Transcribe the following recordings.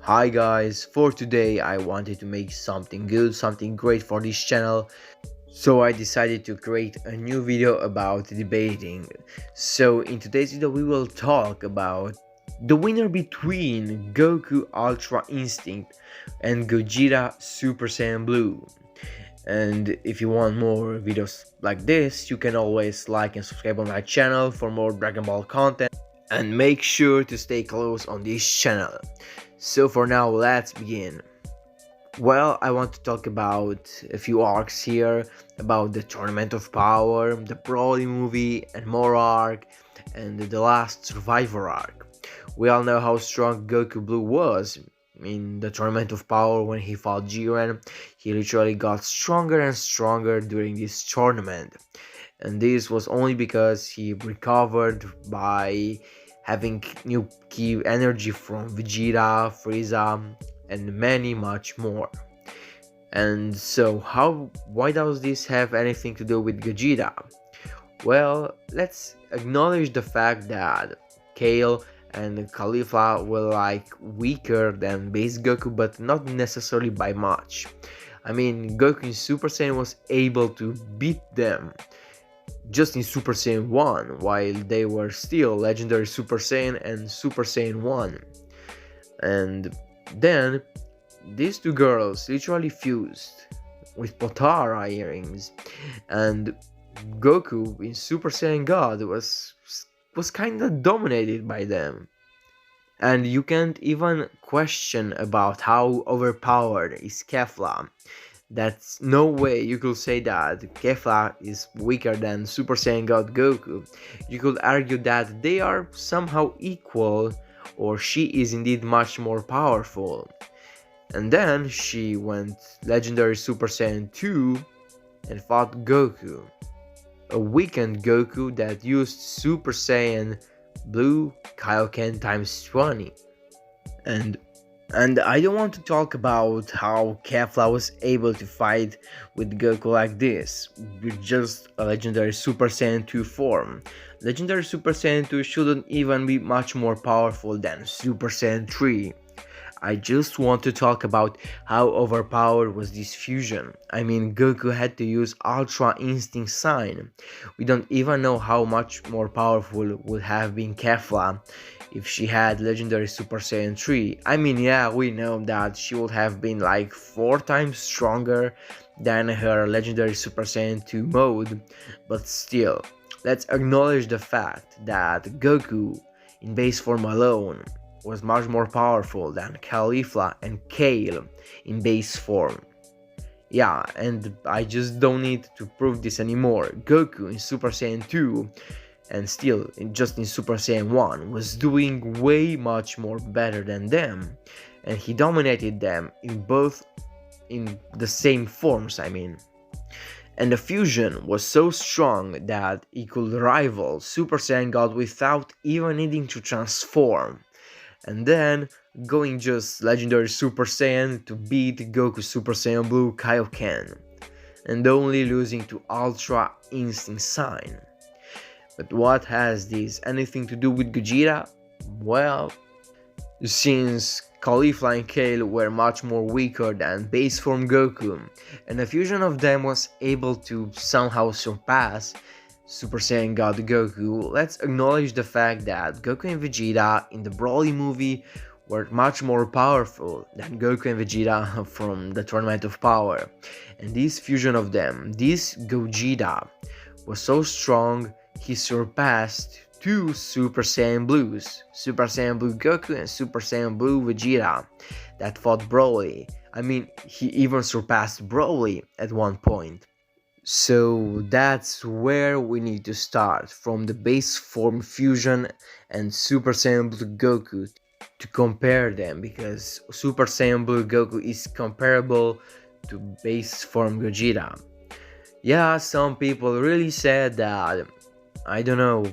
Hi guys, for today I wanted to make something good, something great for this channel. So I decided to create a new video about debating. So in today's video we will talk about the winner between Goku Ultra Instinct and Gogeta Super Saiyan Blue. And if you want more videos like this, you can always like and subscribe on my channel for more Dragon Ball content. And make sure to stay close on this channel. So for now, let's begin. Well, I want to talk about a few arcs here, about the Tournament of Power, the Broly movie and Moro arc, and the last Survivor arc. We all know how strong Goku Blue was. In the Tournament of Power, when he fought Jiren, he literally got stronger and stronger during this tournament. And this was only because he recovered by having new key energy from Vegeta, Frieza, and many much more. And so why does this have anything to do with Gogeta? Well, let's acknowledge the fact that Kale and Khalifa were like weaker than base Goku, but not necessarily by much. I mean, Goku in Super Saiyan was able to beat them just in Super Saiyan 1, while they were still Legendary Super Saiyan and Super Saiyan 1. And then these two girls literally fused with Potara earrings, and Goku in Super Saiyan God was kinda dominated by them. And you can't even question about how overpowered is Kefla. That's no way you could say that Kefla is weaker than Super Saiyan God Goku. You could argue that they are somehow equal, or she is indeed much more powerful. And then she went Legendary Super Saiyan 2 and fought Goku. A weakened Goku that used Super Saiyan Blue Kaioken times 20. And I don't want to talk about how Kefla was able to fight with Goku like this, with just a Legendary Super Saiyan 2 form. Legendary Super Saiyan 2 shouldn't even be much more powerful than Super Saiyan 3. I just want to talk about how overpowered was this fusion. I mean, Goku had to use Ultra Instinct Sign. We don't even know how much more powerful would have been Kefla if she had Legendary Super Saiyan 3. I mean, yeah, we know that she would have been like 4 times stronger than her Legendary Super Saiyan 2 mode, but still, let's acknowledge the fact that Goku in base form alone was much more powerful than Khalifa and Kale in base form. Yeah, and I just don't need to prove this anymore. Goku in Super Saiyan 2 and still just in Super Saiyan 1 was doing way much more better than them, and he dominated them in the same forms, I mean. And the fusion was so strong that it could rival Super Saiyan God without even needing to transform. And then going just Legendary Super Saiyan to beat Goku Super Saiyan Blue Kaioken, and only losing to Ultra Instinct Sign. But what has this anything to do with Gogeta? Well, since Khalifa and Kale were much more weaker than base form Goku, and the fusion of them was able to somehow surpass Super Saiyan God Goku, let's acknowledge the fact that Goku and Vegeta in the Broly movie were much more powerful than Goku and Vegeta from the Tournament of Power. And this fusion of them, this Gogeta, was so strong he surpassed 2 Super Saiyan Blues, Super Saiyan Blue Goku and Super Saiyan Blue Vegeta, that fought Broly. I mean, he even surpassed Broly at one point. So that's where we need to start, from the base form fusion and Super Saiyan Blue Goku, to compare them, because Super Saiyan Blue Goku is comparable to base form Gogeta. Yeah, some people really said that, I don't know,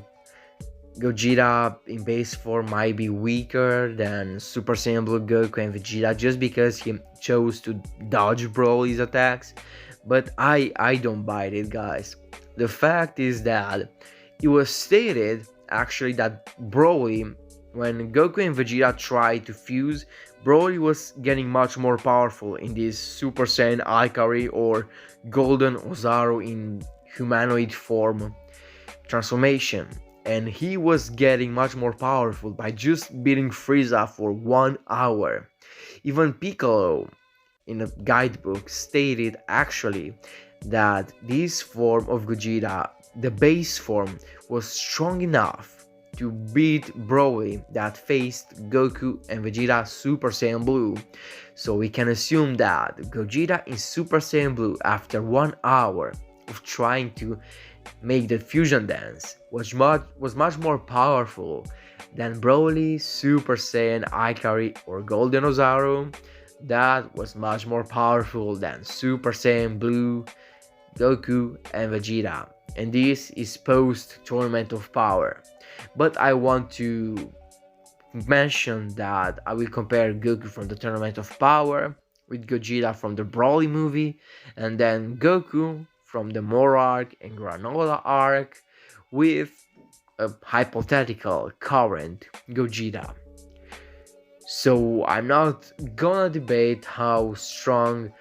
Gogeta in base form might be weaker than Super Saiyan Blue Goku and Vegeta just because he chose to dodge Broly's attacks. But I don't buy it, guys. The fact is that it was stated actually that Broly, when Goku and Vegeta tried to fuse Broly was getting much more powerful in this Super Saiyan Ikari or Golden Ozaru in humanoid form transformation, and he was getting much more powerful by just beating Frieza for 1 hour. Even Piccolo in a guidebook stated actually that this form of Gogeta, the base form, was strong enough to beat Broly that faced Goku and Vegeta Super Saiyan Blue. So we can assume that Gogeta in Super Saiyan Blue, after 1 hour of trying to make the fusion dance, was much more powerful than Broly, Super Saiyan Ikari, or Golden Ozaru. That was much more powerful than Super Saiyan Blue, Goku, and Vegeta. And this is post Tournament of Power. But I want to mention that I will compare Goku from the Tournament of Power with Gogeta from the Broly movie, and then Goku from the Moro arc and Granolah arc with a hypothetical current Gogeta. So I'm not gonna debate how strong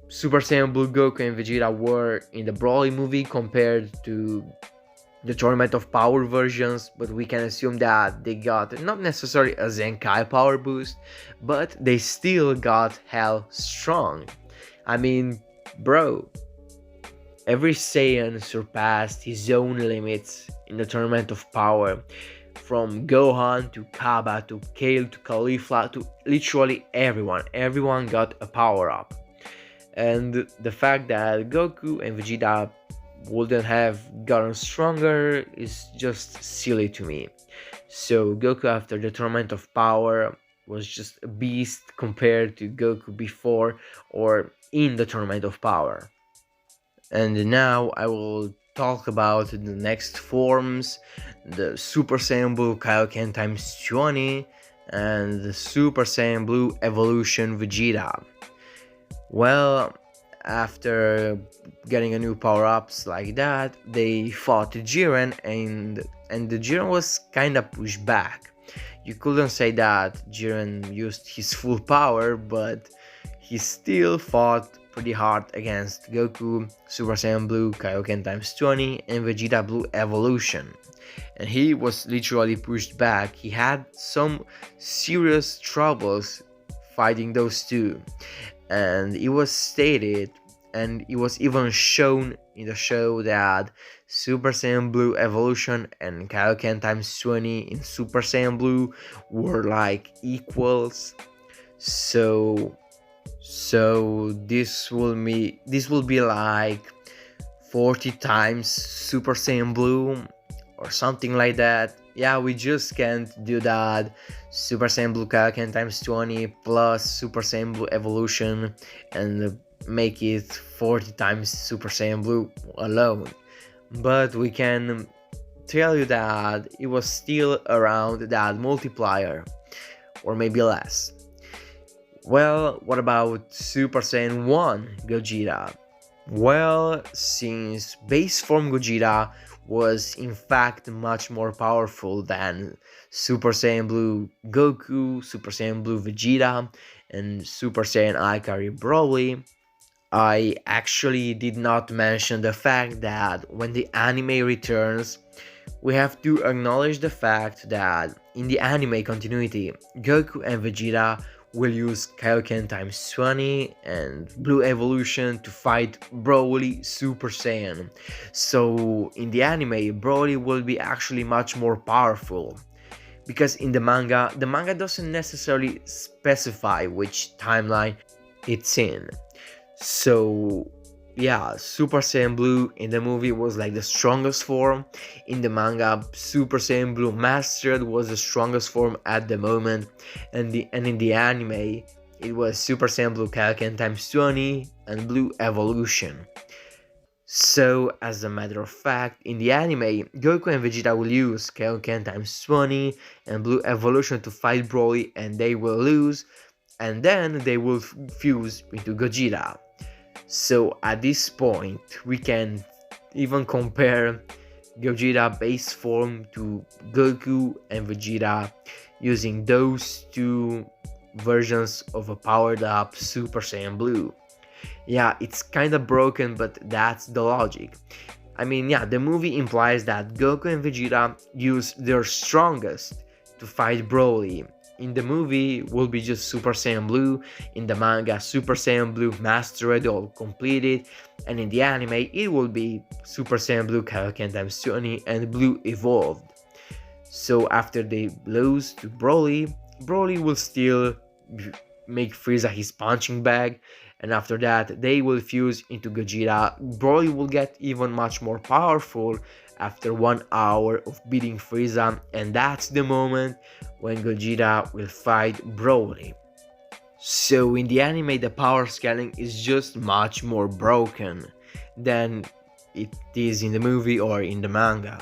Super Saiyan Blue Goku and Vegeta were in the Broly movie compared to the Tournament of Power versions, but we can assume that they got not necessarily a Zenkai power boost, but they still got hell strong. I mean, bro, every Saiyan surpassed his own limits in the Tournament of Power. From Gohan to Kaba to Kale to Caulifla to literally everyone. Everyone got a power up. And the fact that Goku and Vegeta wouldn't have gotten stronger is just silly to me. So Goku after the Tournament of Power was just a beast compared to Goku before or in the Tournament of Power. And now I will talk about the next forms, the Super Saiyan Blue Kaioken times 20 and the Super Saiyan Blue Evolution Vegeta. Well, after getting a new power-ups like that, they fought Jiren and the Jiren was kinda pushed back. You couldn't say that Jiren used his full power, but he still fought pretty hard against Goku, Super Saiyan Blue, Kaioken times 20, and Vegeta Blue Evolution. And he was literally pushed back. He had some serious troubles fighting those two. And it was stated, and it was even shown in the show, that Super Saiyan Blue Evolution and Kaioken times 20 in Super Saiyan Blue were like equals. So this will be like 40 times Super Saiyan Blue or something like that. Yeah, we just can't do that. Super Saiyan Blue Kaioken times 20 plus Super Saiyan Blue Evolution and make it 40 times Super Saiyan Blue alone. But we can tell you that it was still around that multiplier, or maybe less. Well, what about Super Saiyan 1 Gogeta? Well, since base form Gogeta was in fact much more powerful than Super Saiyan Blue Goku, Super Saiyan Blue Vegeta, and Super Saiyan Ikari Broly, I actually did not mention the fact that when the anime returns, we have to acknowledge the fact that in the anime continuity, Goku and Vegeta will use Kaioken times 20 and Blue Evolution to fight Broly Super Saiyan. So in the anime, Broly will be actually much more powerful. Because in the manga doesn't necessarily specify which timeline it's in. So yeah, Super Saiyan Blue in the movie was like the strongest form. In the manga, Super Saiyan Blue Mastered was the strongest form at the moment, and in the anime, it was Super Saiyan Blue Kaioken times 20 and Blue Evolution. So, as a matter of fact, in the anime, Goku and Vegeta will use Kaioken times 20 and Blue Evolution to fight Broly, and they will lose, and then they will fuse into Gogeta. So at this point, we can even compare Gogeta base form to Goku and Vegeta using those two versions of a powered up Super Saiyan Blue. Yeah, it's kinda broken, but that's the logic. I mean, yeah, the movie implies that Goku and Vegeta use their strongest to fight Broly. In the movie, will be just Super Saiyan Blue. In the manga, Super Saiyan Blue Mastered or completed. And in the anime, it will be Super Saiyan Blue Kaioken times 20 and Blue Evolved. So after they lose to Broly, Broly will still make Frieza his punching bag, and after that they will fuse into Gogeta. Broly will get even much more powerful after 1 hour of beating Frieza, and that's the moment when Gogeta will fight Broly. So in the anime the power scaling is just much more broken than it is in the movie or in the manga.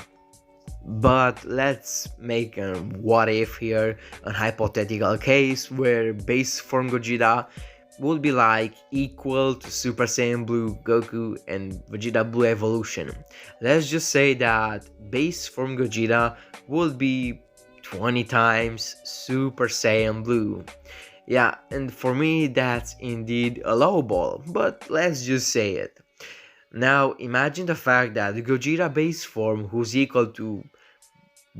But let's make a what if here, a hypothetical case where base form Gogeta would be like equal to Super Saiyan Blue Goku and Vegeta Blue Evolution. Let's just say that base form Gogeta would be 20 times Super Saiyan Blue. Yeah, and for me that's indeed a low ball, but let's just say it. Now imagine the fact that the Gogeta base form, who's equal to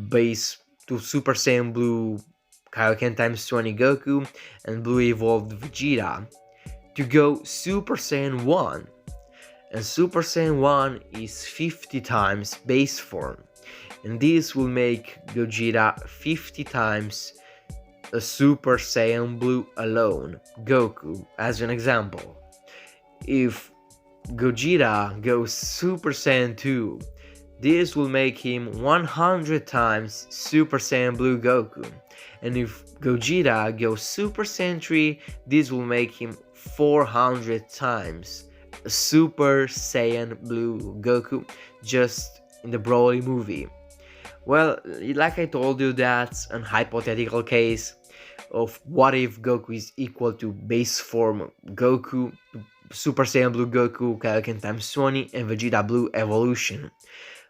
base to Super Saiyan Blue Kaioken times 20 Goku and Blue Evolved Vegeta, to go Super Saiyan 1. And Super Saiyan 1 is 50 times base form. And this will make Gogeta 50 times a Super Saiyan Blue alone, Goku, as an example. If Gogeta goes Super Saiyan 2, this will make him 100 times Super Saiyan Blue Goku. And if Gogeta goes Super Saiyan 3, this will make him 400 times Super Saiyan Blue Goku, just in the Broly movie. Well, like I told you, that's an hypothetical case of what if Goku is equal to base form Goku, Super Saiyan Blue Goku, Kaioken times 20, and Vegeta Blue Evolution.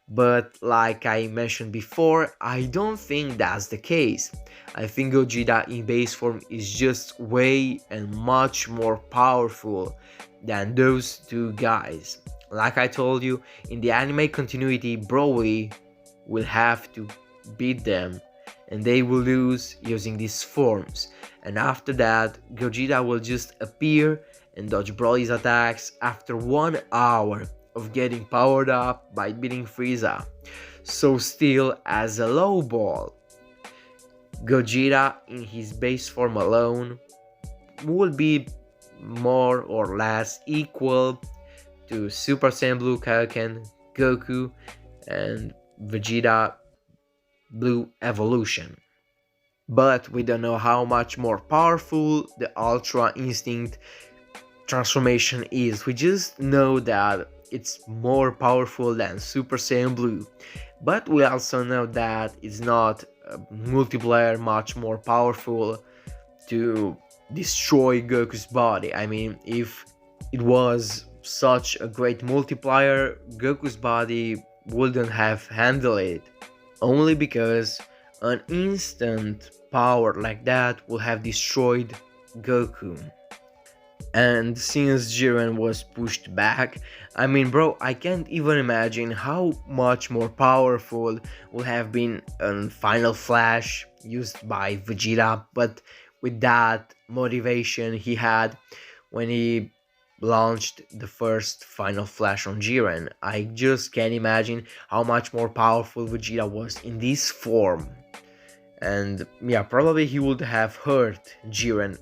But like I mentioned before, I don't think that's the case. I think Gogeta in base form is just way and much more powerful than those two guys. Like I told you, in the anime continuity, Broly will have to beat them and they will lose using these forms. And after that, Gogeta will just appear and dodge Broly's attacks after 1 hour of getting powered up by beating Frieza. So still, as a low ball, Gogeta in his base form alone will be more or less equal to Super Saiyan Blue Kaioken, Goku, and Vegeta Blue Evolution. But we don't know how much more powerful the Ultra Instinct transformation is. We just know that it's more powerful than Super Saiyan Blue, but we also know that it's not a multiplayer much more powerful to destroy Goku's body. I mean, if it was such a great multiplier, Goku's body wouldn't have handled it, only because an instant power like that would have destroyed Goku. And since Jiren was pushed back, I mean bro, I can't even imagine how much more powerful would have been a Final Flash used by Vegeta, but with that motivation he had when he launched the first Final Flash on Jiren, I just can't imagine how much more powerful Vegeta was in this form. And yeah, probably he would have hurt Jiren.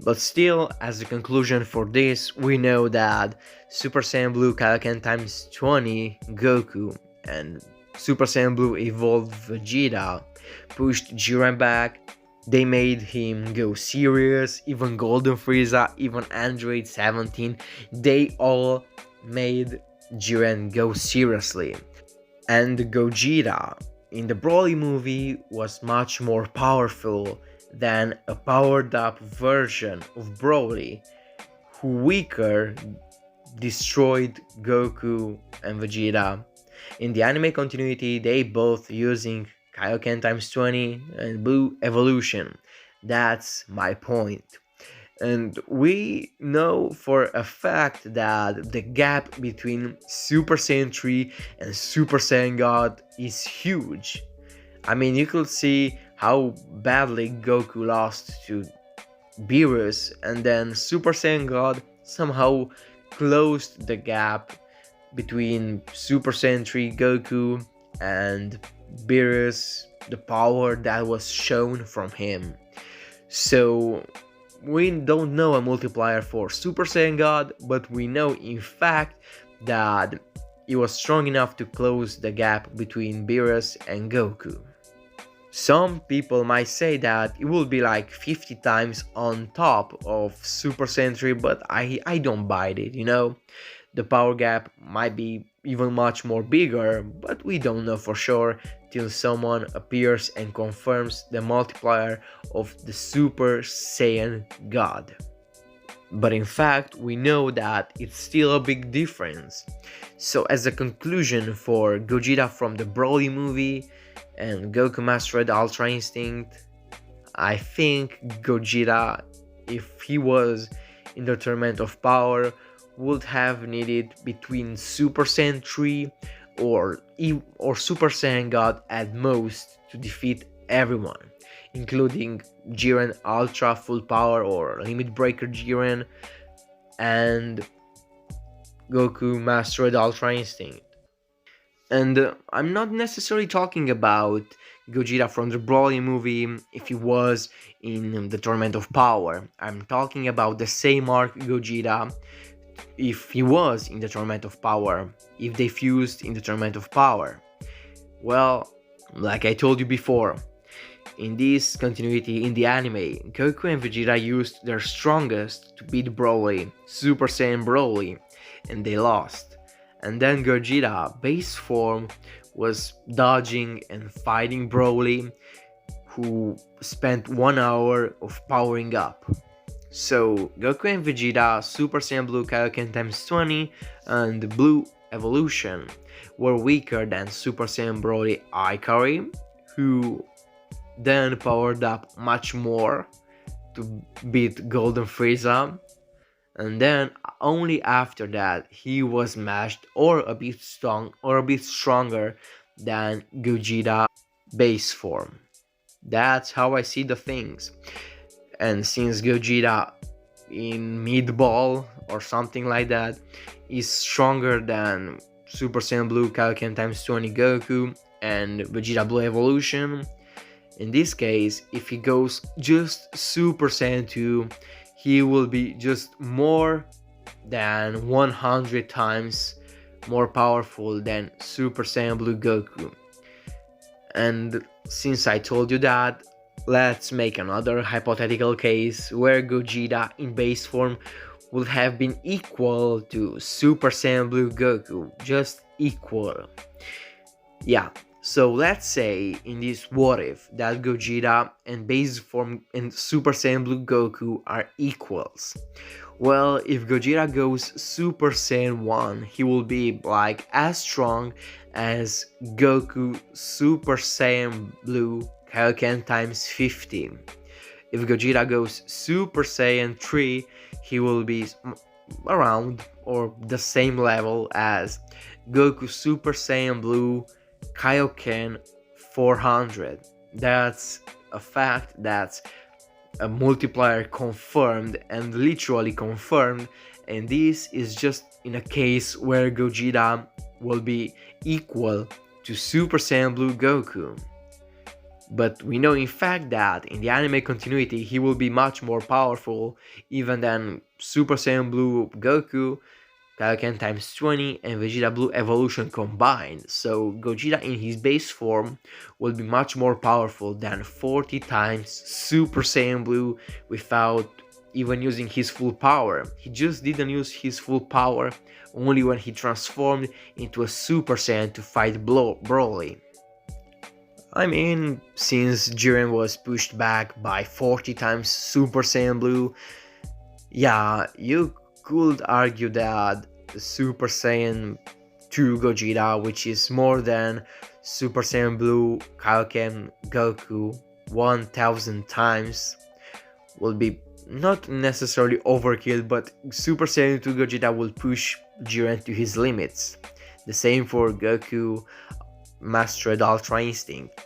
But still, as a conclusion for this, we know that Super Saiyan Blue Kaioken times 20 Goku and Super Saiyan Blue Evolved Vegeta pushed Jiren back. They made him go serious, even Golden Frieza, even Android 17, they all made Jiren go seriously. And Gogeta in the Broly movie was much more powerful than a powered up version of Broly, who weaker destroyed Goku and Vegeta. In the anime continuity, they both using Kaioken times 20 and Blue Evolution. That's my point. And we know for a fact that the gap between Super Saiyan 3 and Super Saiyan God is huge. I mean, you could see how badly Goku lost to Beerus, and then Super Saiyan God somehow closed the gap between Super Saiyan 3 Goku and Beerus, the power that was shown from him. So we don't know a multiplier for Super Saiyan God, but we know in fact that it was strong enough to close the gap between Beerus and Goku. Some people might say that it will be like 50 times on top of Super Saiyan 3, but I don't buy it, you know? The power gap might be even much more bigger, but we don't know for sure till someone appears and confirms the multiplier of the Super Saiyan God. But in fact, we know that it's still a big difference. So as a conclusion for Gogeta from the Broly movie and Goku Mastered Ultra Instinct, I think Gogeta, if he was in the Tournament of Power, would have needed between Super Saiyan 3 or Super Saiyan God at most to defeat everyone, including Jiren Ultra Full Power or Limit Breaker Jiren and Goku Mastered Ultra Instinct. And I'm not necessarily talking about Gogeta from the Broly movie if he was in the Tournament of Power. I'm talking about the same arc Gogeta if he was in the Tournament of Power, if they fused in the Tournament of Power. Well, like I told you before, in this continuity in the anime, Goku and Vegeta used their strongest to beat Broly, Super Saiyan Broly, and they lost. And then Gogeta, base form, was dodging and fighting Broly, who spent 1 hour of powering up. So Goku and Vegeta, Super Saiyan Blue Kaioken times 20 and Blue Evolution were weaker than Super Saiyan Broly Ikari, who then powered up much more to beat Golden Frieza, and then only after that he was matched or a bit stronger than Gogeta base form. That's how I see the things. And since Gogeta in mid-ball or something like that is stronger than Super Saiyan Blue Kaioken times 20 Goku and Vegeta Blue Evolution, in this case, if he goes just Super Saiyan 2, he will be just more than 100 times more powerful than Super Saiyan Blue Goku. And since I told you that, let's make another hypothetical case where Gogeta in base form would have been equal to Super Saiyan Blue Goku, just equal. Yeah, so let's say in this what if that Gogeta and base form and Super Saiyan Blue Goku are equals. Well, if Gogeta goes Super Saiyan 1, he will be like as strong as Goku Super Saiyan Blue Kaioken times 15. If Gogeta goes Super Saiyan 3, he will be around or the same level as Goku Super Saiyan Blue Kaioken 400. That's a fact, that's a multiplier confirmed and literally confirmed, and this is just in a case where Gogeta will be equal to Super Saiyan Blue Goku. But we know in fact that in the anime continuity he will be much more powerful even than Super Saiyan Blue Goku, Kaioken times 20 and Vegeta Blue Evolution combined. So Gogeta in his base form will be much more powerful than 40 times Super Saiyan Blue without even using his full power. He just didn't use his full power only when he transformed into a Super Saiyan to fight Broly. I mean, since Jiren was pushed back by 40 times Super Saiyan Blue, yeah, you could argue that Super Saiyan 2 Gogeta, which is more than Super Saiyan Blue Kaioken Goku 1000 times, will be not necessarily overkill, but Super Saiyan 2 Gogeta will push Jiren to his limits. The same for Goku Mastered Ultra Instinct.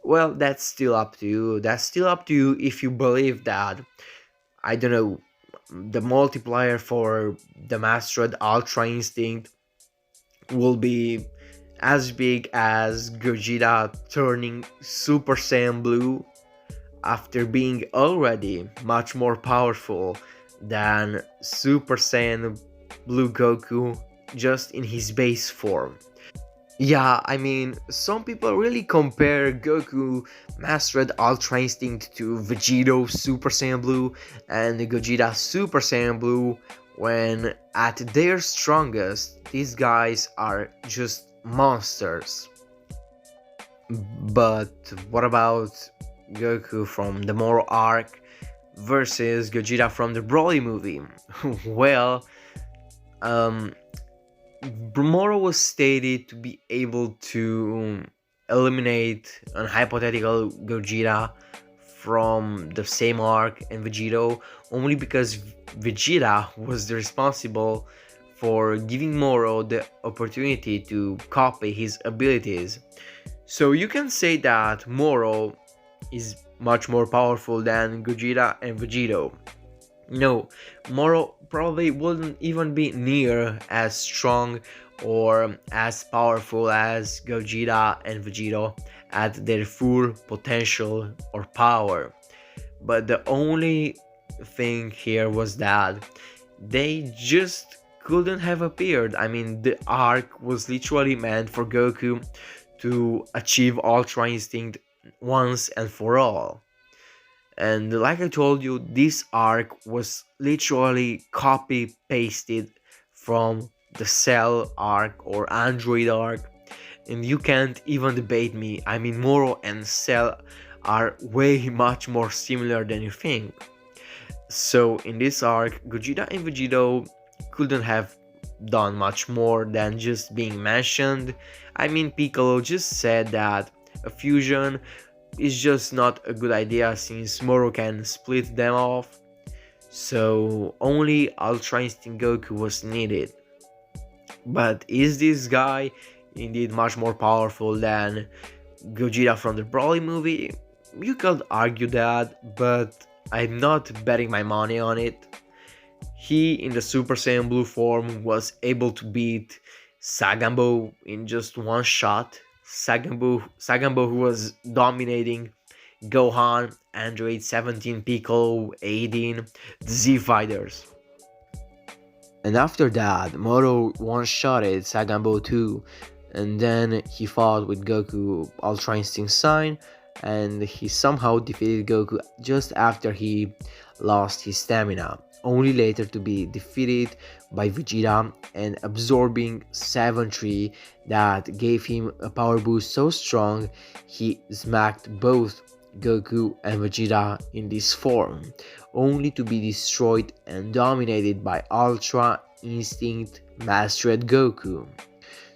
Well, that's still up to you. That's still up to you if you believe that, I don't know, the multiplier for the Mastered Ultra Instinct will be as big as Gogeta turning Super Saiyan Blue after being already much more powerful than Super Saiyan Blue Goku just in his base form. Yeah, I mean, some people really compare Goku Mastered Ultra Instinct to Vegito Super Saiyan Blue and Gogeta Super Saiyan Blue when at their strongest, these guys are just monsters. But what about Goku from the Moro arc versus Gogeta from the Broly movie? Well, um, Moro was stated to be able to eliminate an hypothetical Gogeta from the same arc and Vegito only because Vegeta was responsible for giving Moro the opportunity to copy his abilities. So you can say that Moro is much more powerful than Gogeta and Vegito. No, Moro probably wouldn't even be near as strong or as powerful as Gogeta and Vegito at their full potential or power. But the only thing here was that they just couldn't have appeared. I mean, the arc was literally meant for Goku to achieve Ultra Instinct once and for all. And like I told you, this arc was literally copy pasted from the Cell arc or Android arc, and you can't even debate me. I mean, Moro and Cell are way much more similar than you think. So in this arc, Gogeta and Vegito couldn't have done much more than just being mentioned. I mean, Piccolo just said that a fusion is just not a good idea since Moro can split them off, so only Ultra Instinct Goku was needed. But is this guy indeed much more powerful than Gogeta from the Broly movie? You could argue that, but I'm not betting my money on it. He, in the Super Saiyan Blue form, was able to beat Sagambo in just one shot. Sagambo who was dominating Gohan, Android 17, Piccolo, 18, the Z Fighters. And after that, Moro one-shotted Sagambo too, and then he fought with Goku Ultra Instinct Sign, and he somehow defeated Goku just after he lost his stamina, only later to be defeated by Vegeta and absorbing 7-3 that gave him a power boost so strong he smacked both Goku and Vegeta in this form, only to be destroyed and dominated by Ultra Instinct Mastered Goku.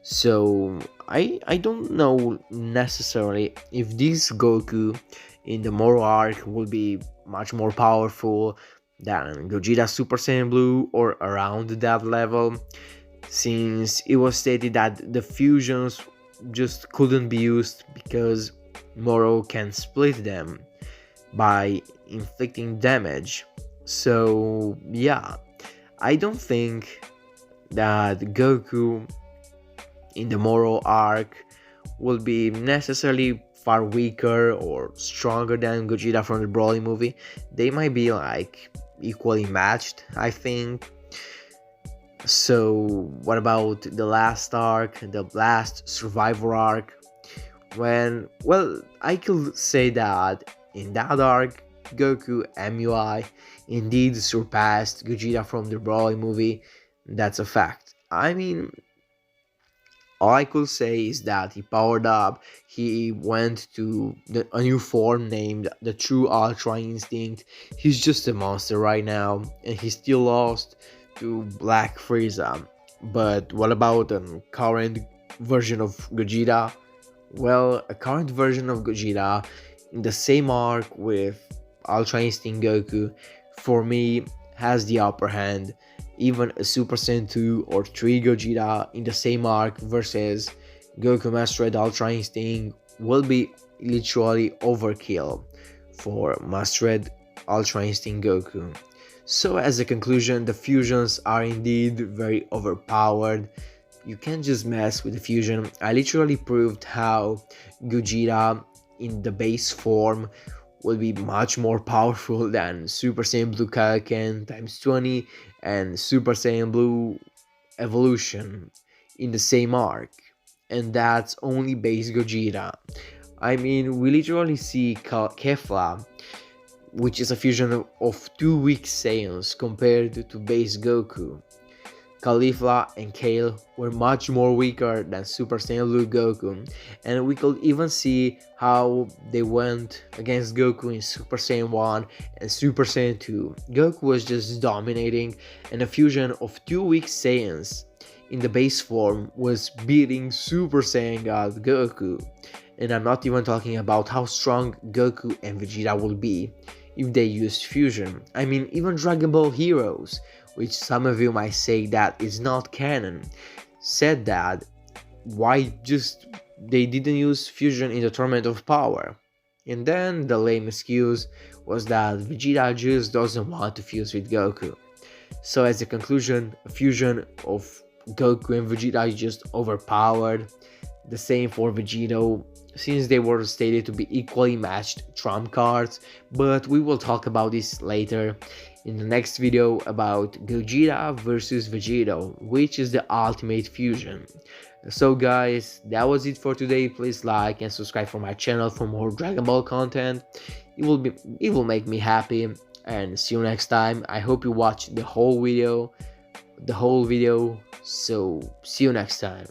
So I don't know necessarily if this Goku in the Moro arc will be much more powerful than Gogeta Super Saiyan Blue or around that level, since it was stated that the fusions just couldn't be used because Moro can split them by inflicting damage. So yeah, I don't think that Goku in the Moro arc will be necessarily far weaker or stronger than Gogeta from the Broly movie. They might be like equally matched, I think. So what about the last arc, the last Survivor arc? When, well, I could say that in that arc, Goku MUI indeed surpassed Gogeta from the Broly movie. That's a fact. I mean, all I could say is that he powered up, he went to a new form named the True Ultra Instinct. He's just a monster right now, and he still lost to Black Frieza. But what about a current version of Gogeta? Well, a current version of Gogeta in the same arc with Ultra Instinct Goku, for me, has the upper hand. Even a Super Saiyan 2 or 3 Gogeta in the same arc versus Goku Mastered Ultra Instinct will be literally overkill for Mastered Ultra Instinct Goku. So as a conclusion, the fusions are indeed very overpowered. You can't just mess with the fusion. I literally proved how Gogeta in the base form will be much more powerful than Super Saiyan Blue Kaioken times 20 and Super Saiyan Blue Evolution in the same arc. And that's only base Gogeta. I mean, we literally see Kefla, which is a fusion of two weak Saiyans compared to base Goku. Caulifla and Kale were much more weaker than Super Saiyan Blue Goku, and we could even see how they went against Goku in Super Saiyan 1 and Super Saiyan 2. Goku was just dominating, and a fusion of two weak Saiyans in the base form was beating Super Saiyan God Goku. And I'm not even talking about how strong Goku and Vegeta will be if they used fusion. I mean, even Dragon Ball Heroes, which some of you might say that is not canon, said that why just they didn't use fusion in the Tournament of Power. And then the lame excuse was that Vegeta just doesn't want to fuse with Goku. So as a conclusion, a fusion of Goku and Vegeta is just overpowered. The same for Vegito, since they were stated to be equally matched trump cards, but we will talk about this later in the next video about Gogeta versus Vegito, which is the ultimate fusion. So guys, that was it for today. Please like and subscribe for my channel for more Dragon Ball content. It will make me happy, and see you next time. I hope you watch the whole video. So see you next time.